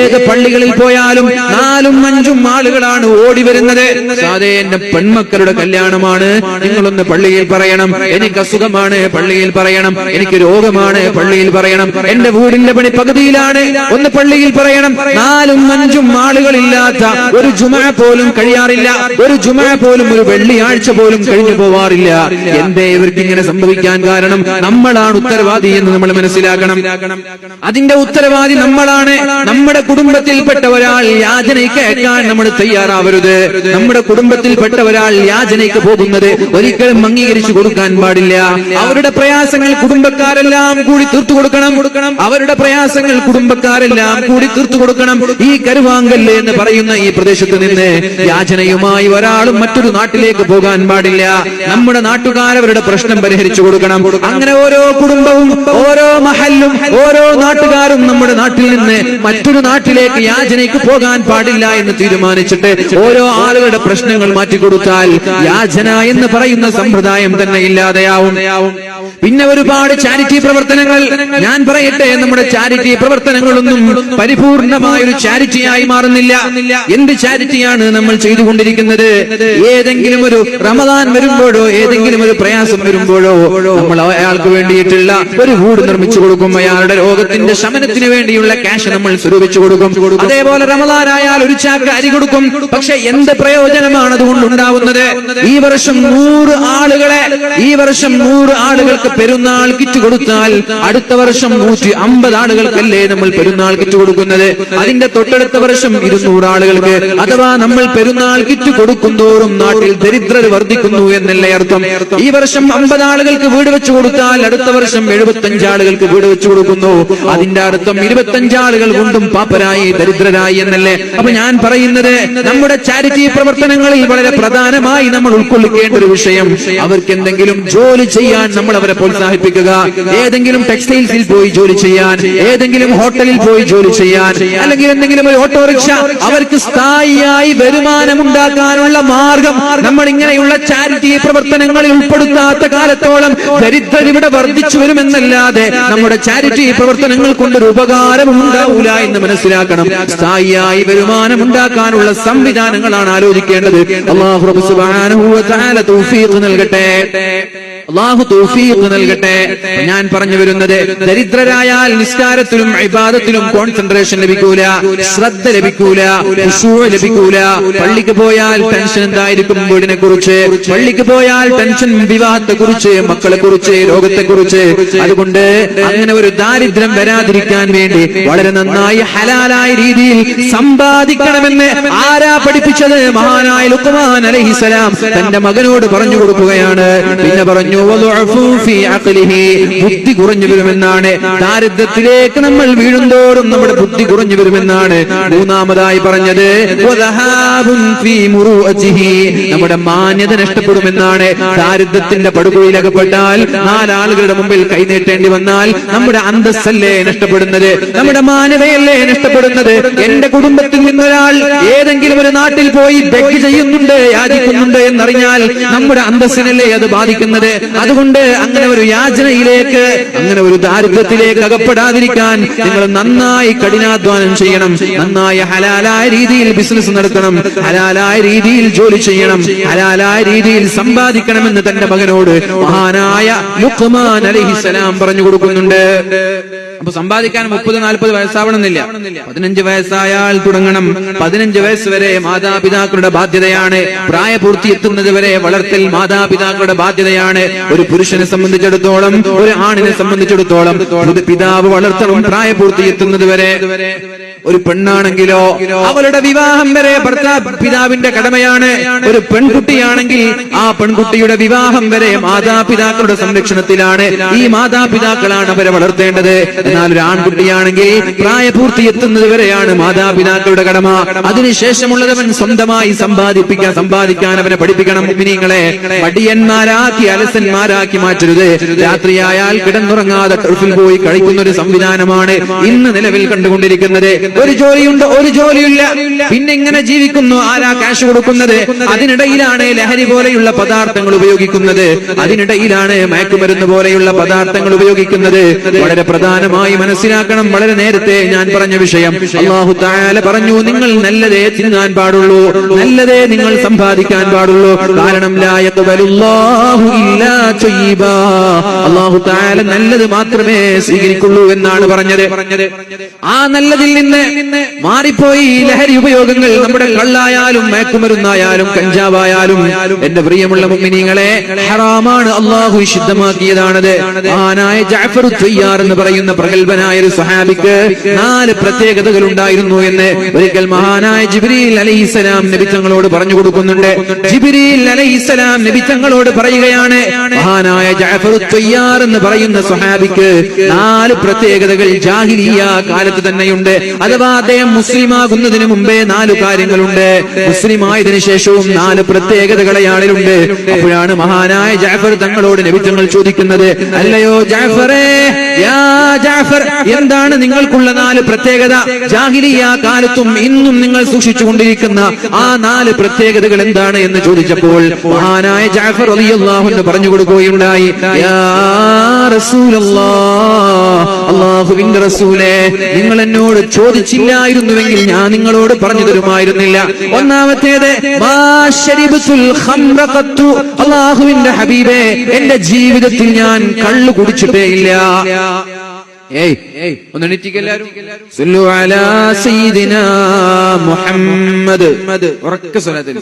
ഏത് പള്ളികളിൽ പോയാലും 4ഉം 5ഉം ആളുകളാണ് ഓടി വരുന്നത്. സാധേ എന്റെ പെൺമക്കളുടെ കല്യാണമാണ്, നിങ്ങളൊന്ന് പള്ളിയിൽ പറയണം. എനിക്ക് അസുഖമാണ്, പള്ളിയിൽ പറയണം. എനിക്ക് രോഗമാണ്, പള്ളിയിൽ പറയണം. എന്റെ വീടിന്റെ പണി പകുതിയിലാണ്, ഒന്ന് പള്ളിയിൽ പറയണം. 4ഉം 5ഉം ആളുകളില്ലാത്ത ഒരു ജുമഅ പോലും കഴിയാറില്ല. ഒരു ജുമഅ പോലും, ഒരു വെള്ളിയാഴ്ച പോലും കഴിഞ്ഞു പോവാറില്ല. എന്തേ ഇവർക്ക് ഇങ്ങനെ സംഭവിക്കാൻ കാരണം? നമ്മളാണ് ഉത്തരവാദി എന്ന് നമ്മൾ മനസ്സിലാക്കണം. അതിന്റെ ഉത്തരവാദി നമ്മളാണ്. നമ്മുടെ കുടുംബത്തിൽപ്പെട്ട ഒരാൾ യാചനയ്ക്ക് കേൾക്കാൻ നമ്മൾ തയ്യാറാവരുത്. നമ്മുടെ കുടുംബത്തിൽപ്പെട്ട ഒരാൾ യാചനയ്ക്ക് പോകുന്നത് ഒരിക്കലും അംഗീകരിച്ചു കൊടുക്കാൻ പാടില്ല. അവരുടെ പ്രയാസങ്ങൾ കുടുംബക്കാരെല്ലാം കൂടി തീർത്തു കൊടുക്കണം. അവരുടെ പ്രയാസങ്ങൾ കുടുംബക്കാരെല്ലാം കൂടി തീർത്തു കൊടുക്കണം. ഈ കരുവാങ്കല്ല് എന്ന് പറയുന്ന ഈ പ്രദേശത്ത് നിന്ന് യാചനയുമായി ഒരാളും മറ്റൊരു നാട്ടിലേക്ക് പോകാൻ പാടില്ല. നമ്മുടെ നാട്ടുകാരവരുടെ പ്രശ്നം പരിഹരിച്ചു കൊടുക്കണം. അങ്ങനെ ഓരോ കുടുംബവും, ഓരോ മഹല്ലും, ഓരോ നാട്ടുകാരും നമ്മുടെ നാട്ടിൽ നിന്ന് മറ്റൊരു നാട്ടിലേക്ക് യാചനയ്ക്ക് പോകാൻ പാടില്ല എന്ന് തീരുമാനിച്ചിട്ട് ഓരോ ആളുകളുടെ പ്രശ്നങ്ങൾ മാറ്റിക്കൊടുത്താൽ യാചന എന്ന് പറയുന്ന സമ്പ്രദായം തന്നെ ഇല്ലാതെയാവും. പിന്നെ ഒരുപാട് ചാരിറ്റി പ്രവർത്തനങ്ങൾ ഞാൻ പറയട്ടെ. നമ്മുടെ ചാരിറ്റി പ്രവർത്തനങ്ങളൊന്നും പരിപൂർണമായ ഒരു ചാരിറ്റിയായി മാറുന്നില്ല. എന്ത് ചാരിറ്റിയാണ് നമ്മൾ ചെയ്തുകൊണ്ടിരിക്കുന്നത്? ഏതെങ്കിലും ഒരു റമദാൻ വരുമ്പോഴോ, ഏതെങ്കിലും ഒരു പ്രയാസം വരുമ്പോഴോ നമ്മൾ അയാൾക്ക് വേണ്ടിയിട്ടുള്ള ഒരു വീട് നിർമ്മിച്ചു കൊടുക്കും. അയാളുടെ രോഗത്തിന്റെ ശമനത്തിന് വേണ്ടിയുള്ള ക്യാഷ് നമ്മൾ സ്വരൂപിച്ചു കൊടുക്കും. അതേപോലെ റമദാനായാൽ ഒരു ചാക്ക് അരി കൊടുക്കും. പക്ഷെ എന്ത് പ്രയോജനമാണ് അതുകൊണ്ട് ഉണ്ടാവുന്നത്? ഈ വർഷം 100 ആളുകൾക്ക് പെരുന്നാൾ കിറ്റ് കൊടുത്താൽ അടുത്ത വർഷം 150 ആളുകൾക്കല്ലേ നമ്മൾ പെരുന്നാൾ കിറ്റ് കൊടുക്കുന്നത്? അതിന്റെ തൊട്ടടുത്ത വർഷം 200 ആളുകൾക്ക്. അഥവാ നമ്മൾ പെരുന്നാൾ കിറ്റ് കൊടുക്കുന്തോറും നാട്ടിൽ ദരിദ്രർ വർദ്ധിക്കുന്നു എന്നല്ലേ അർത്ഥം? ഈ വർഷം 50 ആളുകൾക്ക് വീട് വെച്ചു കൊടുത്താൽ അടുത്ത വർഷം 75 ആളുകൾക്ക് വീട് വെച്ചു കൊടുക്കുന്നു. അതിന്റെ അർത്ഥം 25 ആളുകൾ കൊണ്ടും പാപ്പരായി, ദരിദ്രരായി എന്നല്ലേ? അപ്പൊ ഞാൻ പറയുന്നത്, നമ്മുടെ ചാരിറ്റി പ്രവർത്തനങ്ങളിൽ വളരെ പ്രധാനമായി നമ്മൾ ഉൾക്കൊള്ളിക്കേണ്ട ഒരു വിഷയം, അവർക്ക് എന്തെങ്കിലും ജോലി ചെയ്യാൻ നമ്മൾ അവരെ പ്രോത്സാഹിപ്പിക്കുക. ഏതെങ്കിലും ടെക്സ്റ്റൈൽസിൽ പോയി ജോലി ചെയ്യാൻ, ഏതെങ്കിലും ഹോട്ടലിൽ പോയി ജോലി ചെയ്യാൻ, അല്ലെങ്കിൽ എന്തെങ്കിലും ഒരു ഓട്ടോറിക്ഷ, അവർക്ക് സ്ഥായിയായി വരുമാനമുണ്ടാക്കാനുള്ള മാർഗം നമ്മൾ ഇങ്ങനെയുള്ള ചാരിറ്റി പ്രവർത്തനങ്ങളിൽ ഉൾപ്പെടുത്താത്ത കാലത്തോളം ദരിദ്രർ ഇവിടെ വർദ്ധിച്ചു വരുമെന്നല്ലാതെ നമ്മുടെ ചാരിറ്റി പ്രവർത്തനങ്ങൾ കൊണ്ടൊരു ഉപകാരവും ഉണ്ടാവൂല എന്ന് മനസ്സിലാക്കണം. സ്ഥായിയായി വരുമാനം ഉണ്ടാക്കാനുള്ള സംവിധാനങ്ങളാണ് ആലോചിക്കേണ്ടത്. അല്ലാഹു സുബ്ഹാനഹു വ തആല തൗഫീഖ് നൽകട്ടെ. അല്ലാഹു തൗഫീഖ് നൽകട്ടെ. ഞാൻ പറഞ്ഞു വരുന്നത്, ദരിദ്രരായാൽ നിസ്കാരത്തിലും ഇബാദത്തിലും കോൺസെൻട്രേഷൻ ലഭിക്കൂല, ശ്രദ്ധ ലഭിക്കൂല, ഖുശൂഅ് ലഭിക്കൂല. പള്ളിക്ക് പോയാൽ ടെൻഷൻ എന്തായിരിക്കും? വീടിനെ കുറിച്ച്. പള്ളിക്ക് പോയാൽ ടെൻഷൻ വിവാഹത്തെ കുറിച്ച്, മക്കളെ കുറിച്ച്, രോഗത്തെ കുറിച്ച്. അതുകൊണ്ട് അങ്ങനെ ഒരു ദാരിദ്ര്യം വരാതിരിക്കാൻ വേണ്ടി വളരെ നന്നായി ഹലാലായ രീതിയിൽ സമ്പാദിക്കണമെന്ന് ആരാ പഠിപ്പിച്ചത്? മഹാനായ ലുഖ്മാൻ അലൈഹിസ്സലാം തന്റെ മകനോട് പറഞ്ഞു കൊടുക്കുകയാണ്. പിന്നെ പറഞ്ഞു, ബുദ്ധി കുറഞ്ഞു വരുമെന്നാണ്. ദാരിദ്ര്യത്തിലേക്ക് നമ്മൾ വീഴുന്തോറും നമ്മുടെ ബുദ്ധി കുറഞ്ഞു വരുമെന്നാണ്. മൂന്നാമതായി പറഞ്ഞത്, നമ്മുടെ മാന്യത നഷ്ടപ്പെടുമെന്നാണ്. ദാരിദ്ര്യത്തിന്റെ പടുകുഴിയിലകപ്പെട്ടാൽ 4 ആളുകളുടെ മുമ്പിൽ കൈനീട്ടേണ്ടി വന്നാൽ നമ്മുടെ അന്തസ്സല്ലേ നഷ്ടപ്പെടുന്നത്? നമ്മുടെ മാന്യതയല്ലേ നഷ്ടപ്പെടുന്നത്? എന്റെ കുടുംബത്തിൽ നിന്നൊരാൾ ഏതെങ്കിലും ഒരു നാട്ടിൽ പോയി ബെഗ് ചെയ്യുന്നുണ്ട്, യാചിക്കുന്നുണ്ട് എന്നറിഞ്ഞാൽ നമ്മുടെ അന്തസ്സിനല്ലേ അത് ബാധിക്കുന്നത്? അതുകൊണ്ട് അങ്ങനെ ഒരു യാചനയിലേക്ക്, അങ്ങനെ ഒരു ദാരിദ്ര്യത്തിലേക്ക് അകപ്പെടാതിരിക്കാൻ നിങ്ങൾ നന്നായി കഠിനാധ്വാനം ചെയ്യണം. നന്നായി ഹലാലായ രീതിയിൽ ബിസിനസ് നടത്തണം, ഹലാലായ രീതിയിൽ ജോലി ചെയ്യണം, ഹലാലായ രീതിയിൽ സമ്പാദിക്കണമെന്ന് തന്റെ മകനോട് മഹാനായ ലുഖ്മാൻ അലൈഹിസ്സലാം പറഞ്ഞു കൊടുക്കുന്നുണ്ട്. അപ്പൊ സമ്പാദിക്കാൻ 30-40 വയസ്സാവണമെന്നില്ല. 15 വയസ്സായാൽ തുടങ്ങണം. 15 വയസ്സ് വരെ മാതാപിതാക്കളുടെ ബാധ്യതയാണ്. പ്രായപൂർത്തി എത്തുന്നത് വരെ വളർത്തൽ മാതാപിതാക്കളുടെ ബാധ്യതയാണ്. ഒരു പുരുഷനെ സംബന്ധിച്ചിടത്തോളം, ഒരു ആണിനെ സംബന്ധിച്ചിടത്തോളം പിതാവ് വളർത്തണം പ്രായപൂർത്തി എത്തുന്നത് വരെ. ഒരു പെണ്ണാണെങ്കിലോ അവളുടെ വിവാഹം വരെ പിതാവിന്റെ കടമയാണ്. ഒരു പെൺകുട്ടിയാണെങ്കിൽ ആ പെൺകുട്ടിയുടെ വിവാഹം വരെ മാതാപിതാക്കളുടെ സംരക്ഷണത്തിലാണ്. ഈ മാതാപിതാക്കളാണ് അവരെ വളർത്തേണ്ടത്. എന്നാൽ ഒരു ആൺകുട്ടിയാണെങ്കിൽ പ്രായപൂർത്തി എത്തുന്നത് വരെയാണ് മാതാപിതാക്കളുടെ കടമ. അതിനുശേഷമുള്ളതവൻ സ്വന്തമായി സമ്പാദിക്കാൻ അവനെ പഠിപ്പിക്കണം. മുഅ്മിനീങ്ങളെ, മടിയന്മാരാക്കി അലസന്മാരാക്കി മാറ്റരുത്. രാത്രിയായാൽ കിടന്നുറങ്ങാതെ ടർഫിൽ പോയി കളിക്കുന്ന ഒരു സംവിധാനമാണ് ഇന്ന് നിലവിൽ കണ്ടുകൊണ്ടിരിക്കുന്നത്. ഒരു ജോലിയുണ്ട്, ഒരു ജോലിയില്ല, പിന്നെ ഇങ്ങനെ ജീവിക്കുന്നു. ആരാ ക്യാഷ് കൊടുക്കുന്നത്? അതിനിടയിലാണ് ലഹരി പോലെയുള്ള പദാർത്ഥങ്ങൾ ഉപയോഗിക്കുന്നത്, അതിനിടയിലാണ് മയക്കുമരുന്ന് പോലെയുള്ള പദാർത്ഥങ്ങൾ ഉപയോഗിക്കുന്നത്. വളരെ പ്രധാനമാണ് പ്രധാനമായി മനസ്സിലാക്കണം. വളരെ നേരത്തെ ഞാൻ പറഞ്ഞ വിഷയം, അല്ലാഹു തആല പറഞ്ഞു, നിങ്ങൾ നല്ലതേ തിന്നാൻ പാടുള്ളൂ, നല്ലതേ നിങ്ങൾ സമ്പാദിക്കാൻ പാടുള്ളൂ. കാരണം ലാ യഖ്ബലുല്ലാഹു ഇല്ലാ തയ്യിബാ, അല്ലാഹു തആല നല്ലത് മാത്രമേ സ്വീകരിക്കുള്ളൂ എന്നാണ് പറഞ്ഞത്. ആ നല്ലതിൽ നിന്ന് മാറിപ്പോയി ലഹരി ഉപയോഗങ്ങൾ, നമ്മുടെ കള്ളായാലും മയക്കുമരുന്നായാലും കഞ്ചാവായാലും, എന്റെ പ്രിയമുള്ള മുഅ്മിനീങ്ങളെ, ഹറാമാണ്, അല്ലാഹു നിഷിദ്ധമാക്കിയതാണത്. മഹാനായ ജഅഫർ തയ്യാർ എന്ന് പറയുന്ന പ്രഗൽഭനായ ഒരു സ്വഹാബിക്ക് 4 പ്രത്യേകതകൾ ഉണ്ടായിരുന്നു എന്ന് ഒരിക്കൽ മഹാനായ ജിബ്രീൽ അലൈഹിസ്സലാം നബി തങ്ങളോട് പറഞ്ഞു കൊടുക്കുന്നുണ്ട്. ജിബ്രീൽ അലൈഹിസ്സലാം നബി തങ്ങളോട് പറയുകയാണ്, മഹാനായ ജഅഫർ തയ്യാർ എന്ന് പറയുന്ന സ്വഹാബിക്ക് 4 പ്രത്യേകതകൾ ജാഹിലിയ്യ കാലത്ത് തന്നെയുണ്ട്. അഥവാ അദ്ദേഹം മുസ്ലിമാകുന്നതിന് മുമ്പേ 4 കാര്യങ്ങളുണ്ട്, മുസ്ലിമായതിനു ശേഷവും 4 പ്രത്യേകതകൾ അയാളിലുണ്ട്. അപ്പോഴാണ് മഹാനായ ജഅഫർ തങ്ങളോട് നബി തങ്ങൾ ചോദിക്കുന്നത്, അല്ലയോ ജഅഫറേ, യാ ജഅഫർ, എന്താണ് നിങ്ങൾക്കുള്ള 4 പ്രത്യേകത? ജാഹിലിയ്യ കാലത്തും ഇന്നും നിങ്ങൾ സൂക്ഷിച്ചുകൊണ്ടിരിക്കുന്ന ആ 4 പ്രത്യേകതകൾ എന്താണ് എന്ന് ചോദിച്ചപ്പോൾ മഹാനായ ജഅഫർ റളിയല്ലാഹു അൻഹു പറഞ്ഞു കൊടുക്കുകയുണ്ടായി, യാ റസൂലല്ലാഹ്, അല്ലാഹുവിന്റെ റസൂലേ, നിങ്ങൾ എന്നോട് ചോദിച്ചില്ലായിരുന്നുവെങ്കിൽ ഞാൻ നിങ്ങളോട് പറഞ്ഞു തരുമായിരുന്നില്ല. ഒന്നാമത്തേത്, മാ ശരിബ്തുൽ ഖംറ ഖത്തു, അല്ലാഹുവിന്റെ ഹബീബേ, എന്റെ ജീവിതത്തിൽ ഞാൻ കള്ളു കുടിച്ചിട്ടേ ഇല്ല. ഒന്ന് എണീറ്റിക്കെല്ലാരും, സല്ലു അലാ സയ്യിദിനാ മുഹമ്മദ്, ഉറക്കെ സ്വലാത്ത്.